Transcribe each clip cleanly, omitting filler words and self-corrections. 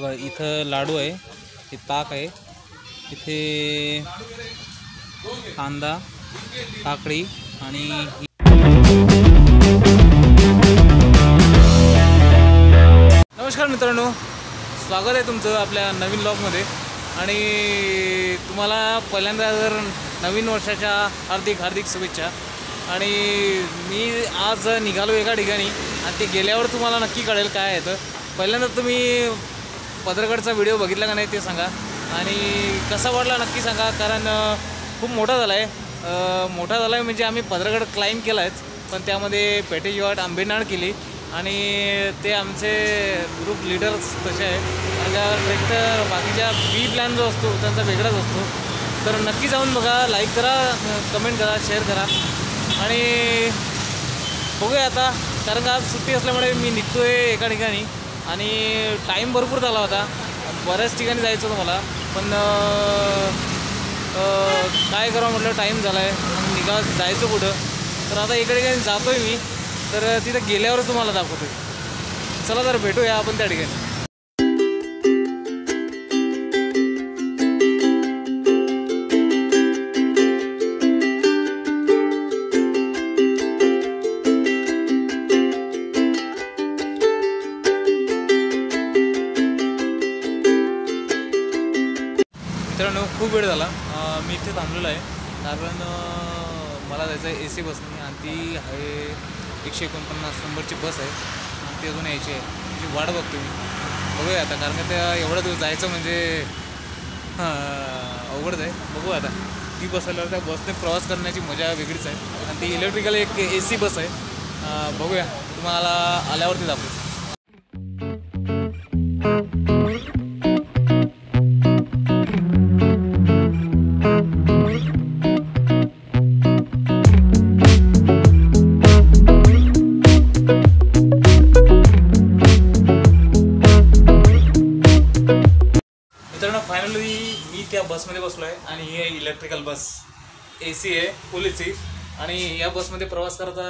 बघा इथं लाडू आहे, हे ताक आहे, इथे कांदा, काकडी आणि नमस्कार मित्रांनो, स्वागत आहे तुमचं आपल्या नवीन ब्लॉगमध्ये। आणि तुम्हाला पहिल्यांदा जर नवीन वर्षाच्या हार्दिक शुभेच्छा। आणि मी आज निघालो एका ठिकाणी आणि ते गेल्यावर तुम्हाला नक्की कळेल काय आहे। तर पहिल्यांदा तुम्ही पदरगडचा व्हिडिओ बघितला का नाही ते सांगा आणि कसा वाटला नक्की सांगा, कारण खूप मोठा झाला आहे म्हणजे आम्ही पदरगड क्लाइंब केला आहे, पण त्यामध्ये पेटेजवाट आंबेनाड केली आणि ते आमचे ग्रुप लीडर्स तसे आहे। कारण का ट्रेकचा बाकीच्या बी प्लॅन जो असतो त्यांचा वेगळाच असतो। तर नक्की जाऊन बघा, लाईक करा, कमेंट करा, शेअर करा आणि बघूया आता। कारण का आज सुट्टी असल्यामुळे मी निघतो आहे एका ठिकाणी आणि टाईम भरपूर झाला होता, बऱ्याच ठिकाणी जायचं होतं मला, पण काय करावं म्हटलं, टाईम झाला आहे, जायचं कुठं। तर आता एका ठिकाणी जातो आहे मी, तर तिथं गेल्यावरच तुम्हाला दाखवतो। चला तर भेटूया आपण त्या ठिकाणी। मित्रांनो खूप वेळ झाला, मी इथे थांबलेलो आहे कारण मला जायचं आहे AC बसने आणि ती आहे 149 नंबरची बस आहे आणि ती अजून यायची आहे, त्याची वाट बघतो मी। बघूया आता, कारण का त्या एवढा दिवस जायचं म्हणजे अवघडच आहे। बघू आता, ती बस आल्यावर त्या बसने प्रवास करण्याची मजा वेगळीच आहे आणि ती इलेक्ट्रिकल एक AC बस आहे। बघूया, तुम्हाला आल्यावरती दाखवू। फायनली मी त्या बसमध्ये बसलो आहे आणि ही आहे इलेक्ट्रिकल बस, AC आहे फुल AC आणि या बसमध्ये प्रवास करता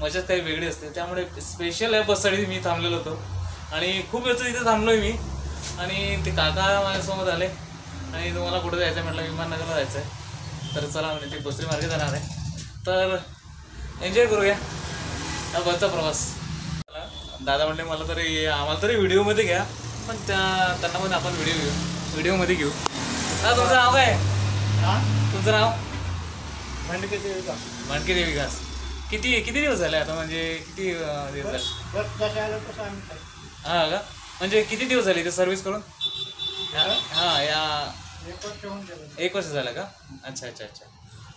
मजाच काही वेगळी असते। त्यामुळे स्पेशल या बससाठी मी थांबलेलो होतो आणि खूप वेळचं इथे थांबलो आहे मी। आणि ते काका माझ्यासोबत आले आणि तुम्हाला कुठं जायचं आहे म्हटलं, विमाननगरला जायचं आहे। तर चला म्हणजे ते बसरी मार्गे जाणार आहे, तर एन्जॉय करूया या बसचा प्रवास। दादा म्हणले आम्हाला तरी व्हिडिओमध्ये घ्या, पण त्यांना पण आपण व्हिडिओमध्ये घेऊ। तुमचं नाव काय? तुमचं नाव? मांडके विकास। किती दिवस झाले आता, म्हणजे किती दिवस झाले? हां का, म्हणजे किती दिवस झाले इथे सर्व्हिस करून? हां, या 1 वर्ष झालं का? अच्छा।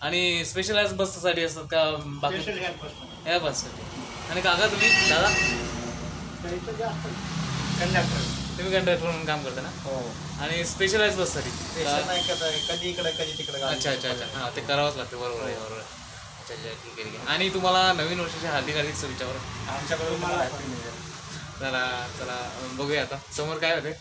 आणि स्पेशल ॲज बससाठी असतात का बाकी? या बससाठी। आणि काका तुम्ही? दादा तुम्ही कंडक्टर म्हणून काम करता ना? हो। आणि स्पेशलाइज बससाठी कधी इकडे कधी तिकडे? अच्छा। हां, ते करावंच लागतं, बरोबर आहे। अच्छा, ठीक आहे। आणि तुम्हाला नवीन वर्षाच्या हार्दिक शुभेच्छा बरं आमच्याकडून। चला बघूया आता समोर काय होते।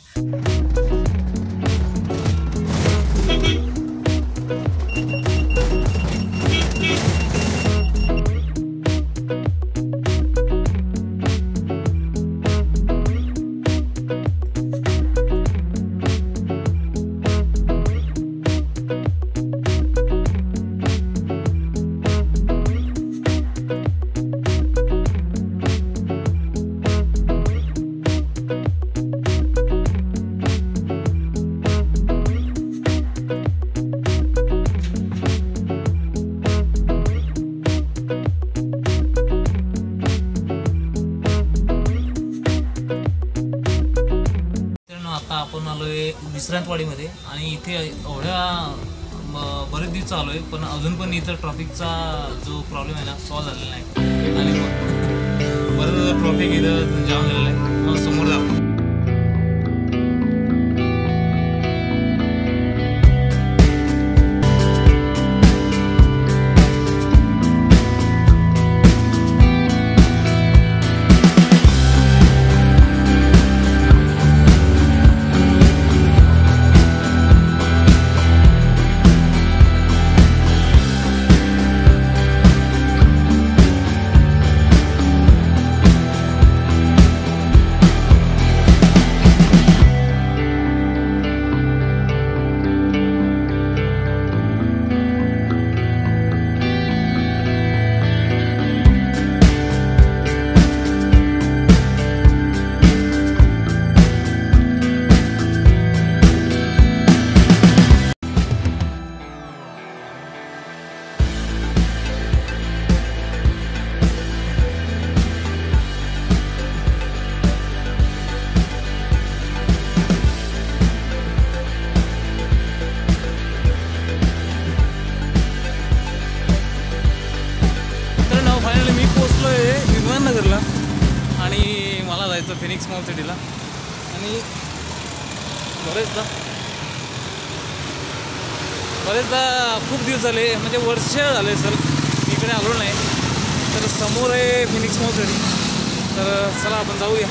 आपण आलोय विश्रांतवाडीमध्ये आणि इथे एवढ्या बरेच दिवस चालू आहे, पण अजून पण इथं ट्रॉफिकचा जो प्रॉब्लेम आहे ना सॉल्व झालेला नाही आणि बरंच ट्रॉफिक इथं जाम झालेलं आहे। मला समोर दाखव। फिनिक्स मॉल सिटीला. आणि बरेचदा खूप दिवस झाले, म्हणजे वर्ष झाले सर इकडे आलो नाही. तर समोर आहे फिनिक्स मॉल सिटी. तर चला आपण जाऊया.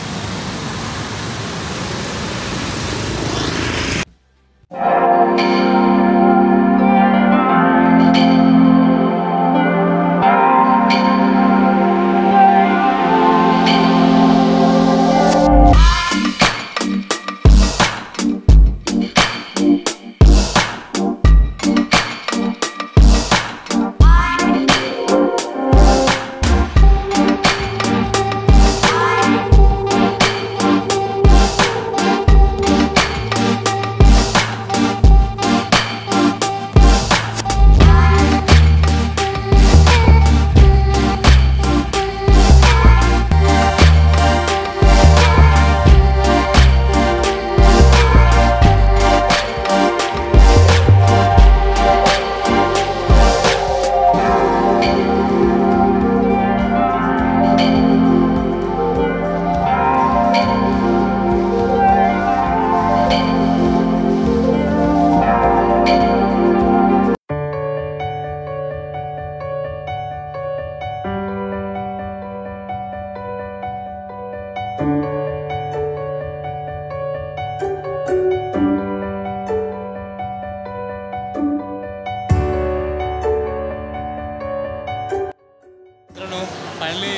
फायनली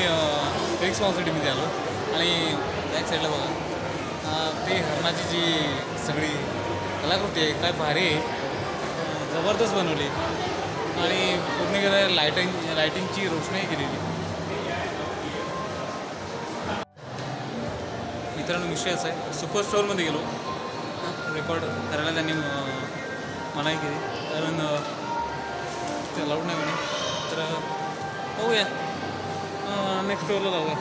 फिनिक्स मॉल सिटीमध्ये आलो. आणि बॅक साईडला बघा ते हरणाची जी सगळी कलाकृती आहे काय भारी आहे, जबरदस्त बनवली. आणि पूर्ण गेल्या लायटिंगची रोषणाई केलेली. मित्रांनो विषय असा आहे, सुपर स्टोअरमध्ये गेलो, रेकॉर्ड करायला त्यांनी मनाई केली कारण ते अलाउड नाही म्हणे. तर बघूया नेक्स्ट स्टोअरला जाऊया.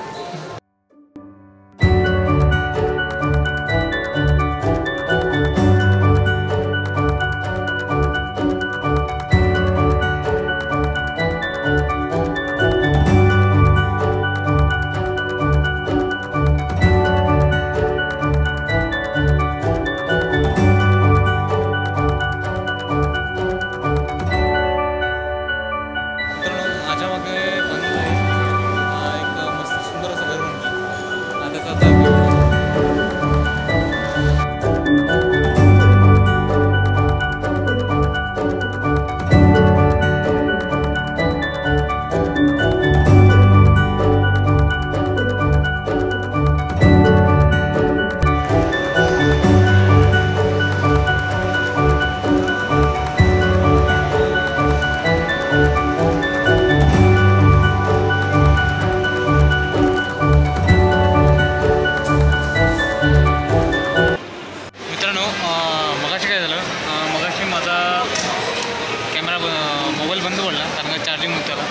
मोबाईल बंद पडला कारण का चार्जिंग होतं त्याला.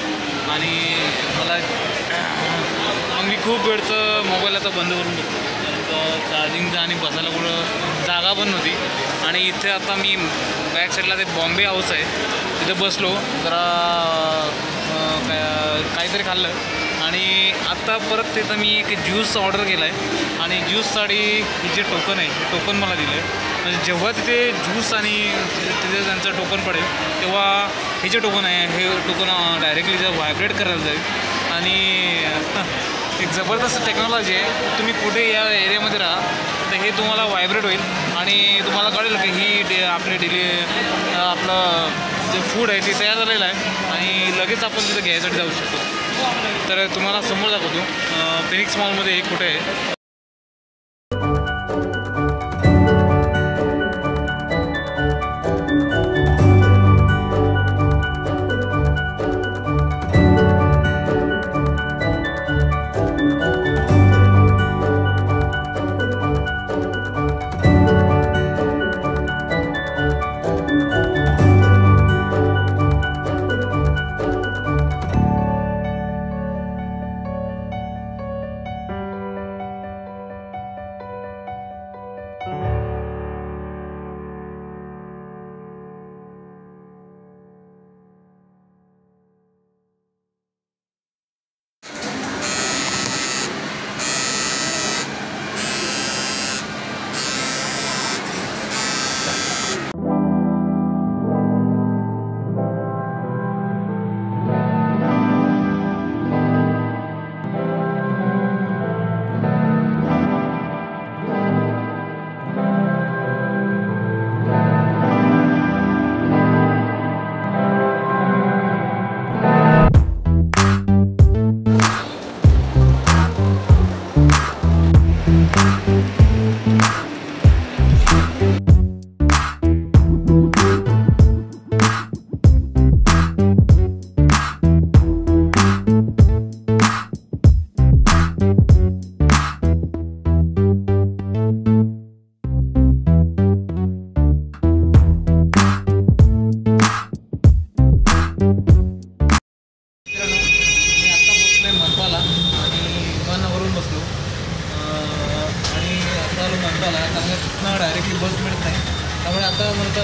आणि मला मग मी खूप वेळचं मोबाईल आता बंद करून बसलो कारण चार्जिंगचं आणि बसायला कुठं जागा पण नव्हती. आणि इथे आता मी बॅक साईडला ते बॉम्बे हाऊस आहे तिथे बसलो, जरा काहीतरी खाल्लं. आणि आत्ता परत तिथं मी एक ज्यूस ऑर्डर केला आहे. आणि ज्यूससाठी जे टोकन आहे ते टोकन मला दिलं आहे. म्हणजे जेव्हा तिथे ज्यूस आणि तिथे त्यांचं टोकन पडेल तेव्हा हे जे टोकन आहे हे टोकन डायरेक्टली जर व्हायब्रेट करायला जाईल. आणि एक जबरदस्त टेक्नॉलॉजी आहे. तुम्ही कुठे या एरियामध्ये राहा तर हे तुम्हाला व्हायब्रेट होईल आणि तुम्हाला कळेल की ही आपली डेली आपलं जे फूड आहे ते तयार झालेलं आहे आणि लगेच आपण तिथं घ्यायसाठी जाऊ शकतो. तर तुम्हाला समोर दाखवतो फिनिक्स मॉलमध्ये एक कुठे आहे.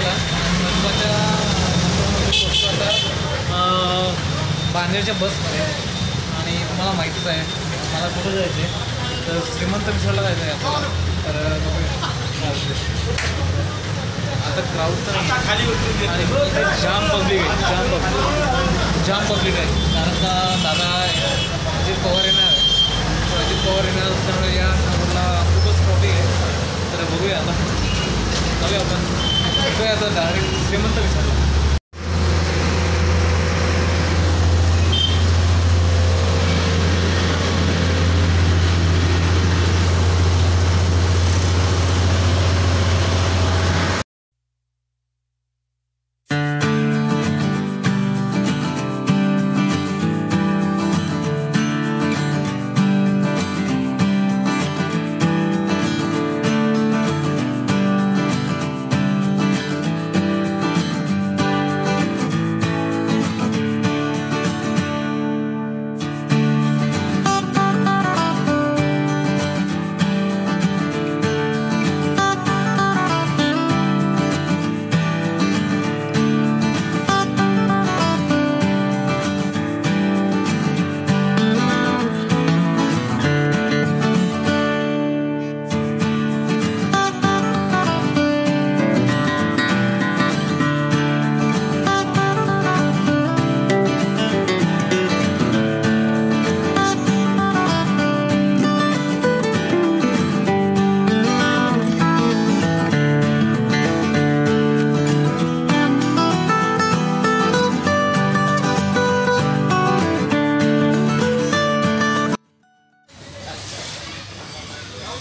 आता मनपाच्या पोचतो आता बांदेरच्या बसमध्ये. आणि तुम्हाला माहितीच आहे मला कुठं जायचं आहे, तर श्रीमंत मिसळला जायचं आहे आपल्याला. तर आता क्राऊड तर खाली उतरून आणि इथे जाम पब्लिक आहे, जाम पब्लिक आहे. कारण का दादा अजित पवार येणार आहे. अजित पवार येणार असल्यामुळे या शहराला खूपच ट्रॉफिक आहे. तर बघूया आता बघूया आता डायरेक्ट श्रीमंत मिसळला.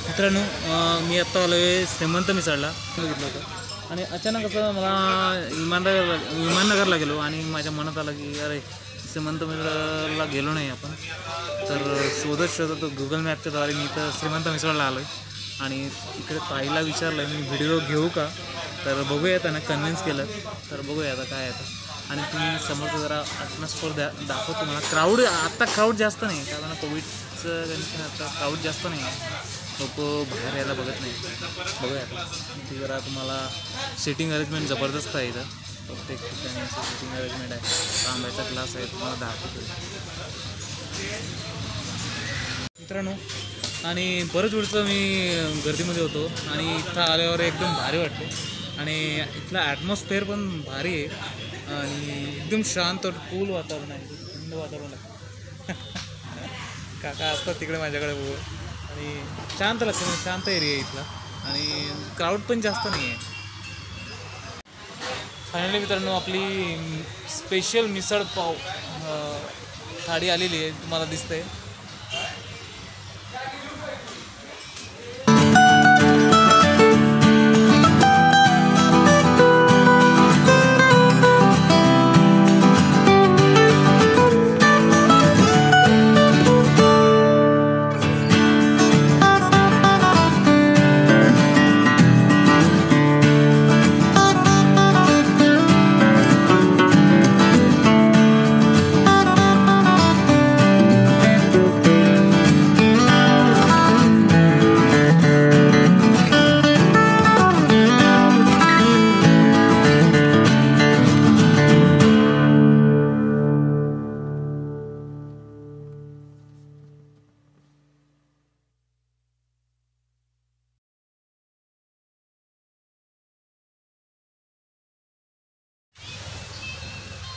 मित्रांनो, मी आत्ता आलो आहे श्रीमंत मिसळला बघितलं होतं. आणि अचानक असं मला विमाननगरला गेलो आणि माझ्या मनात आलं की अरे श्रीमंत मिसळला गेलो नाही आपण. तर शोधत गुगल मॅपच्या द्वारे मी तर श्रीमंत मिसळला आलो आहे. आणि इकडे ताईला विचारलं मी व्हिडिओ घेऊ का, तर बघूया त्यांना कन्व्हिन्स केलं. तर बघूया आता काय आता. आणि तुम्ही समोरचं जरा ॲटमॉस्फिअर दाखवतो मला. क्राऊड जास्त नाही, कारण कोविडचं कंडिशन आता क्राऊड जास्त नाही आहे. लोक बाहेर यायला बघत नाही. बघूया ती जरा तुम्हाला सिटिंग अरेंजमेंट जबरदस्त आहे इथं. प्रत्येक ठिकाणी सिटिंग अरेंजमेंट आहे. तांब्याचा ग्लास आहे, तुम्हाला दाखवतो मित्रांनो. आणि बरंच वेळचं मी गर्दीमध्ये होतो आणि इथं आल्यावर एकदम भारी वाटते. आणि इथला ॲटमॉस्फिअर पण भारी आहे आणि एकदम शांत कूल वातावरण आहे, थंड वातावरण आहे. काका असतात तिकडे माझ्याकडे बघू. आणि शांत लागतं, म्हणजे शांत एरिया आहे इथला. आणि क्राऊड पण जास्त नाही आहे. फायनली मित्रांनो आपली स्पेशल मिसळ पाव थाळी आलेली आहे, तुम्हाला दिसतंय.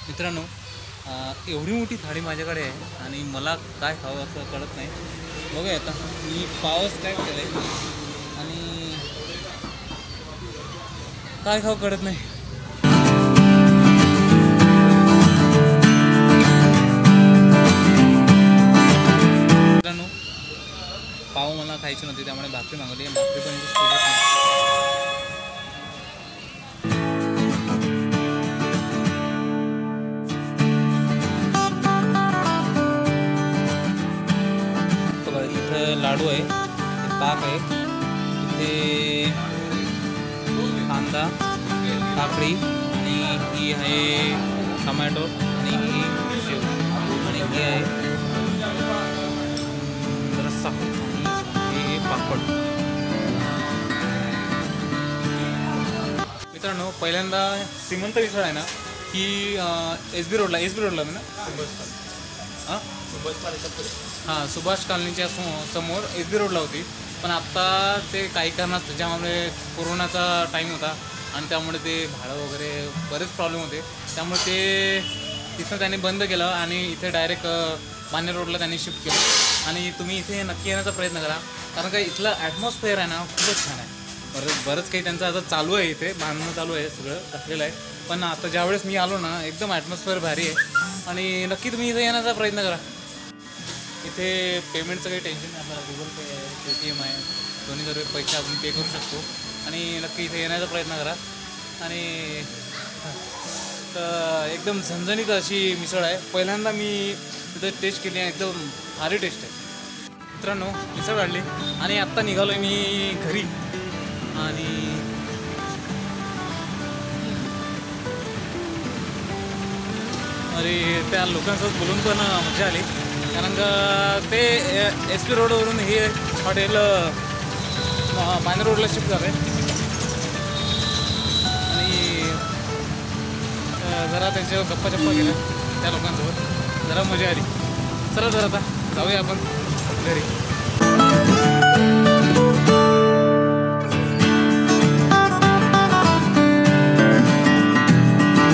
मित्रांनो, एवढी मोठी थाळी माझ्याकडे आहे आणि मला काय खावं असं कळत नाही. बघूया आता मी पावच काय केलं आहे आणि काय खावं कळत नाही. मित्रांनो, पाव मला खायची नव्हती, त्यामुळे भाकरी मागवली. भाकरी पण लाडू आहे, पाक आहे, इथे कांदा, काकडी आणि ही आहे टमॅटो आणि ही शेव आणि ही आहे रस्सा आणि हे पापड. मित्रांनो पहिल्यांदा श्रीमंत मिसळ आहे ना ही एस बी रोडला ना हां हां सुभाष कॉलनीच्या समोर एस बी रोडला होती. पण आत्ता ते काही कारणास्तव ज्यामुळे कोरोनाचा टाईम होता आणि त्यामुळे ते भाडं वगैरे बरेच प्रॉब्लेम होते, त्यामुळे ते तिथं त्यांनी बंद केलं आणि इथे डायरेक्ट बाणेर रोडला त्यांनी शिफ्ट केलं. आणि तुम्ही इथे नक्की येण्याचा प्रयत्न करा, कारण का इथलं ॲटमॉस्फिअर आहे ना खूपच छान आहे. बरंच काही त्यांचं आता चालू आहे, इथे बांधणं चालू आहे, सगळं टाकलेलं आहे. पण आता ज्यावेळेस मी आलो ना एकदम ॲटमॉस्फिअर भारी आहे आणि नक्की तुम्ही इथे येण्याचा प्रयत्न करा. इथे पेमेंटचं काही टेन्शन नाही, आपल्याला गुगल पे आहे, पेटीएम आहे, दोन्ही सर्व पैसे आपण पे करू शकतो. आणि नक्की इथे येण्याचा प्रयत्न करा. आणि तर एकदम झणझणीत अशी मिसळ आहे. पहिल्यांदा मी तिथं टेस्ट केली आहे, एकदम भारी टेस्ट आहे. मित्रांनो मिसळ काढली आणि आत्ता निघालो आहे मी घरी. आणि अरे त्या लोकांसोबत बोलून पण मजा आली, कारण का ते एस पी रोडवरून हे हॉटेल बाणेर रोडला शिफ्ट झालं आहे. आणि जरा त्यांच्यावर गप्पा केल्या त्या लोकांसोबत, जरा मजा आली. चला जरा आता जाऊया आपण घरी.